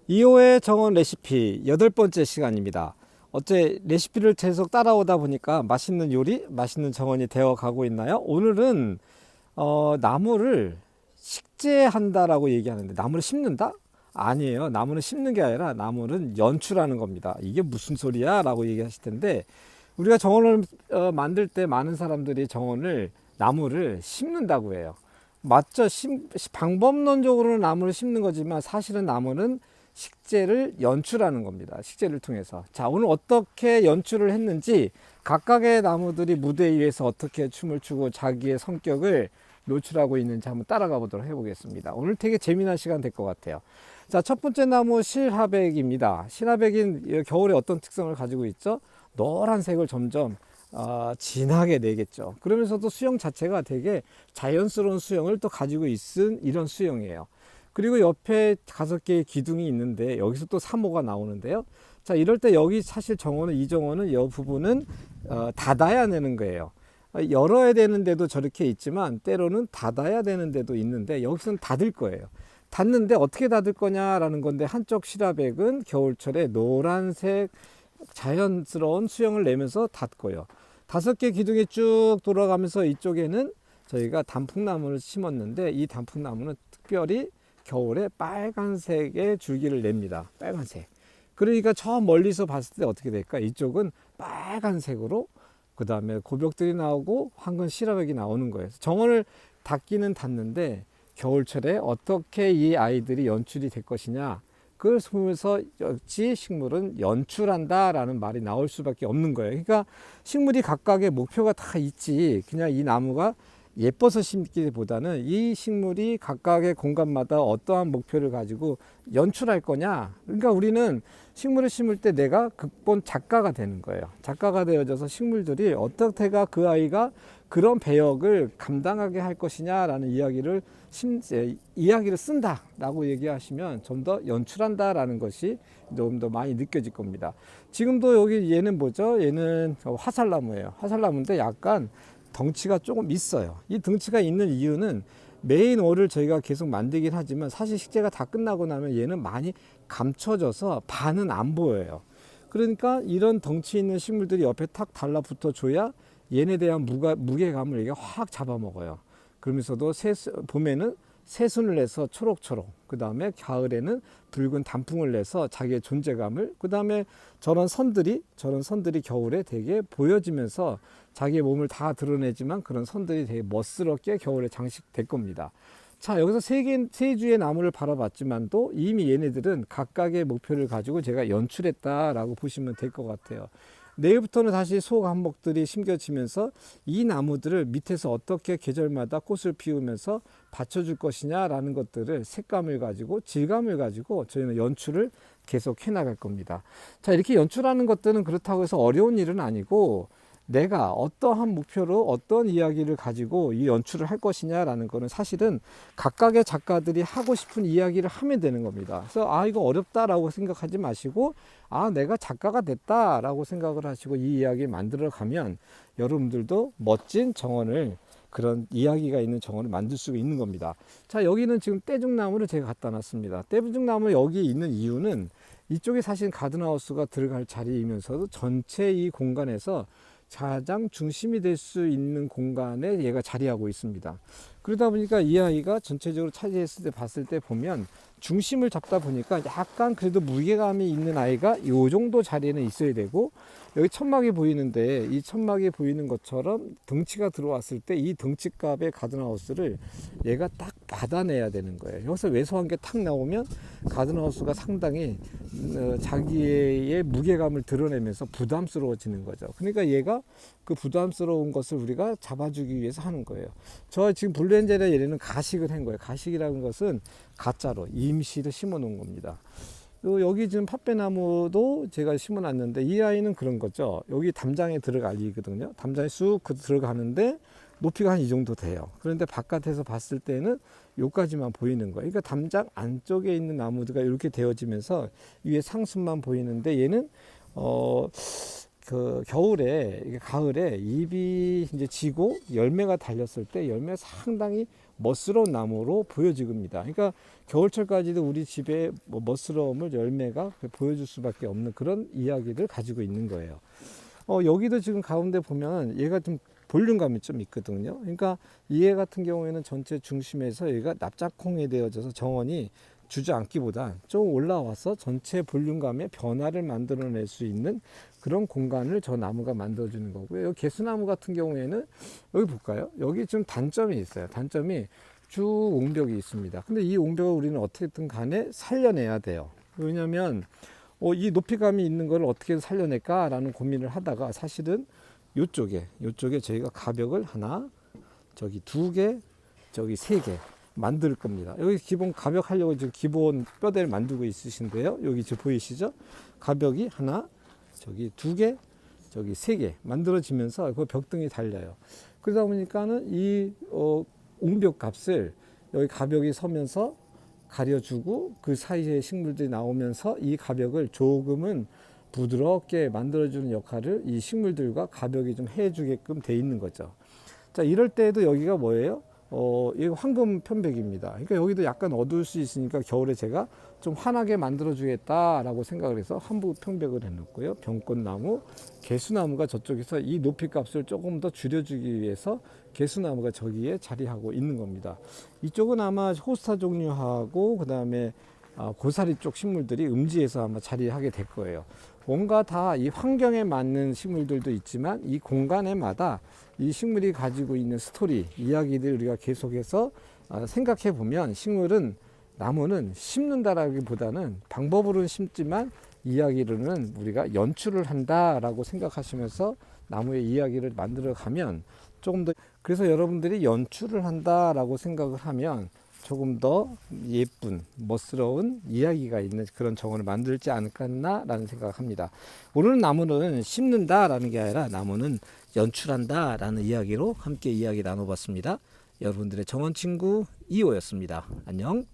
2호의 정원 레시피 8번째 시간입니다. 어째 레시피를 계속 따라오다 보니까 맛있는 요리, 맛있는 정원이 되어 가고 있나요? 오늘은 나무를 식재한다라고 얘기하는데 나무를 심는다? 아니에요. 나무는 심는 게 아니라 나무는 연출하는 겁니다. 이게 무슨 소리야? 라고 얘기하실 텐데 우리가 정원을 만들 때 많은 사람들이 정원을 나무를 심는다고 해요. 맞죠? 방법론적으로는 나무를 심는 거지만 사실은 나무는 식재를 연출하는 겁니다. 식재를 통해서. 자, 오늘 어떻게 연출을 했는지 각각의 나무들이 무대 위에서 어떻게 춤을 추고 자기의 성격을 노출하고 있는지 한번 따라가 보도록 해보겠습니다. 오늘 되게 재미난 시간 될 것 같아요. 자, 첫 번째 나무 실하백입니다. 실하백인 겨울에 어떤 특성을 가지고 있죠? 노란색을 점점 진하게 내겠죠. 그러면서도 수영 자체가 되게 자연스러운 수영을 또 가지고 있은 이런 수영이에요. 그리고 옆에 5개의 기둥이 있는데 여기서 또 3호가 나오는데요. 자, 이럴 때 여기 사실 정원은 이 정원은 이 부분은 닫아야 되는 거예요. 열어야 되는데도 저렇게 있지만 때로는 닫아야 되는데도 있는데 여기서는 닫을 거예요. 닫는데 어떻게 닫을 거냐라는 건데 한쪽 실화백은 겨울철에 노란색 자연스러운 수영을 내면서 닫고요. 5개 기둥이 쭉 돌아가면서 이쪽에는 저희가 단풍나무를 심었는데 이 단풍나무는 특별히 겨울에 빨간색의 줄기를 냅니다. 빨간색. 그러니까 저 멀리서 봤을 때 어떻게 될까? 이쪽은 빨간색으로 그 다음에 고벽들이 나오고 황금 시라백이 나오는 거예요. 정원을 닫기는 닫는데 겨울철에 어떻게 이 아이들이 연출이 될 것이냐, 그걸 보면서 역시 식물은 연출한다라는 말이 나올 수밖에 없는 거예요. 그러니까 식물이 각각의 목표가 다 있지, 그냥 이 나무가 예뻐서 심기보다는 이 식물이 각각의 공간마다 어떠한 목표를 가지고 연출할 거냐. 그러니까 우리는 식물을 심을 때 내가 극본 작가가 되는 거예요. 작가가 되어져서 식물들이 어떻게가 그 아이가 그런 배역을 감당하게 할 것이냐라는 이야기를 쓴다라고 얘기하시면 좀 더 연출한다라는 것이 좀 더 많이 느껴질 겁니다. 지금도 여기 얘는 뭐죠? 얘는 화살나무예요. 화살나무인데 약간 덩치가 조금 있어요. 이 덩치가 있는 이유는 메인 월을 저희가 계속 만들긴 하지만 사실 식재가 다 끝나고 나면 얘는 많이 감춰져서 반은 안 보여요. 그러니까 이런 덩치 있는 식물들이 옆에 탁 달라붙어 줘야 얘네 대한 무게감을 얘가 확 잡아먹어요. 그러면서도 봄에는 새순을 내서 초록초록, 그 다음에 가을에는 붉은 단풍을 내서 자기의 존재감을, 그 다음에 저런 선들이 겨울에 되게 보여지면서 자기의 몸을 다 드러내지만 그런 선들이 되게 멋스럽게 겨울에 장식될 겁니다. 자, 여기서 세 주의 나무를 바라봤지만도 이미 얘네들은 각각의 목표를 가지고 제가 연출했다라고 보시면 될 것 같아요. 내일부터는 다시 소감목들이 심겨지면서 이 나무들을 밑에서 어떻게 계절마다 꽃을 피우면서 받쳐줄 것이냐라는 것들을 색감을 가지고 질감을 가지고 저희는 연출을 계속 해나갈 겁니다. 자, 이렇게 연출하는 것들은 그렇다고 해서 어려운 일은 아니고 내가 어떠한 목표로 어떤 이야기를 가지고 이 연출을 할 것이냐라는 거는 사실은 각각의 작가들이 하고 싶은 이야기를 하면 되는 겁니다. 그래서 이거 어렵다라고 생각하지 마시고 내가 작가가 됐다라고 생각을 하시고 이 이야기 만들어 가면 여러분들도 멋진 정원을, 그런 이야기가 있는 정원을 만들 수가 있는 겁니다. 자, 여기는 지금 떼죽나무를 제가 갖다 놨습니다. 떼죽나무 여기 있는 이유는 이쪽에 사실 가든하우스가 들어갈 자리이면서도 전체 이 공간에서 가장 중심이 될 수 있는 공간에 얘가 자리하고 있습니다. 그러다 보니까 이 아이가 전체적으로 차지했을 때 봤을 때 보면 중심을 잡다 보니까 약간 그래도 무게감이 있는 아이가 이 정도 자리에는 있어야 되고, 여기 천막이 보이는데 이 천막이 보이는 것처럼 덩치가 들어왔을 때 이 덩치값의 가든하우스를 얘가 딱 받아내야 되는 거예요. 여기서 왜소한 게 탁 나오면 가든하우스가 상당히 자기의 무게감을 드러내면서 부담스러워지는 거죠. 그러니까 얘가 그 부담스러운 것을 우리가 잡아주기 위해서 하는 거예요. 저 지금 블루엔젤의 얘네는 가식을 한 거예요. 가식이라는 것은 가짜로 임시로 심어 놓은 겁니다. 여기 지금 팥배나무도 제가 심어 놨는데 이 아이는 그런 거죠. 여기 담장에 들어갈 이거든요. 담장에 쑥 들어가는데 높이가 한 이 정도 돼요. 그런데 바깥에서 봤을 때는 요까지만 보이는 거예요. 그러니까 담장 안쪽에 있는 나무들가 이렇게 되어지면서 위에 상순만 보이는데 얘는 그 겨울에, 가을에 잎이 이제 지고 열매가 달렸을 때 열매가 상당히 멋스러운 나무로 보여집니다. 그러니까 겨울철까지도 우리 집에 멋스러움을 열매가 보여줄 수밖에 없는 그런 이야기를 가지고 있는 거예요. 여기도 지금 가운데 보면 얘가 좀 볼륨감이 좀 있거든요. 그러니까 얘 같은 경우에는 전체 중심에서 얘가 납작콩이 되어져서 정원이 주저앉기보다 좀 올라와서 전체 볼륨감의 변화를 만들어낼 수 있는 그런 공간을 저 나무가 만들어주는 거고요. 여기 개수나무 같은 경우에는 여기 볼까요? 여기 좀 단점이 있어요. 단점이 쭉 옹벽이 있습니다. 근데 이 옹벽을 우리는 어떻게든 간에 살려내야 돼요. 왜냐하면 이 높이감이 있는 걸 어떻게 살려낼까라는 고민을 하다가 사실은 요쪽에 저희가 가벽을 하나, 저기 2개, 저기 3개 만들 겁니다. 여기 기본 가벽 하려고 지금 기본 뼈대를 만들고 있으신데요. 여기 지금 보이시죠? 가벽이 하나, 저기 2개, 저기 3개 만들어지면서 그 벽등이 달려요. 그러다 보니까는 이 옹벽 값을 여기 가벽이 서면서 가려주고 그 사이에 식물들이 나오면서 이 가벽을 조금은 부드럽게 만들어주는 역할을 이 식물들과 가벽이 좀 해주게끔 돼 있는 거죠. 자, 이럴 때에도 여기가 뭐예요? 이거 황금 편백입니다. 그러니까 여기도 약간 어두울 수 있으니까 겨울에 제가 좀 환하게 만들어 주겠다라고 생각을 해서 한부 편백을 해놓고요. 병꽃나무, 개수나무가 저쪽에서 이 높이 값을 조금 더 줄여주기 위해서 개수나무가 저기에 자리하고 있는 겁니다. 이쪽은 아마 호스타 종류하고 그 다음에 고사리 쪽 식물들이 음지에서 아마 자리하게 될 거예요. 뭔가 다 이 환경에 맞는 식물들도 있지만 이 공간에마다 이 식물이 가지고 있는 스토리, 이야기들 우리가 계속해서 생각해 보면 나무는 심는다라기보다는 방법으로는 심지만 이야기로는 우리가 연출을 한다라고 생각하시면서 나무의 이야기를 만들어 가면 조금 더, 그래서 여러분들이 연출을 한다라고 생각을 하면 조금 더 예쁜 멋스러운 이야기가 있는 그런 정원을 만들지 않겠나라는 생각을 합니다. 오늘 나무는 심는다라는 게 아니라 나무는 연출한다라는 이야기로 함께 이야기 나눠봤습니다. 여러분들의 정원 친구 2호였습니다. 안녕.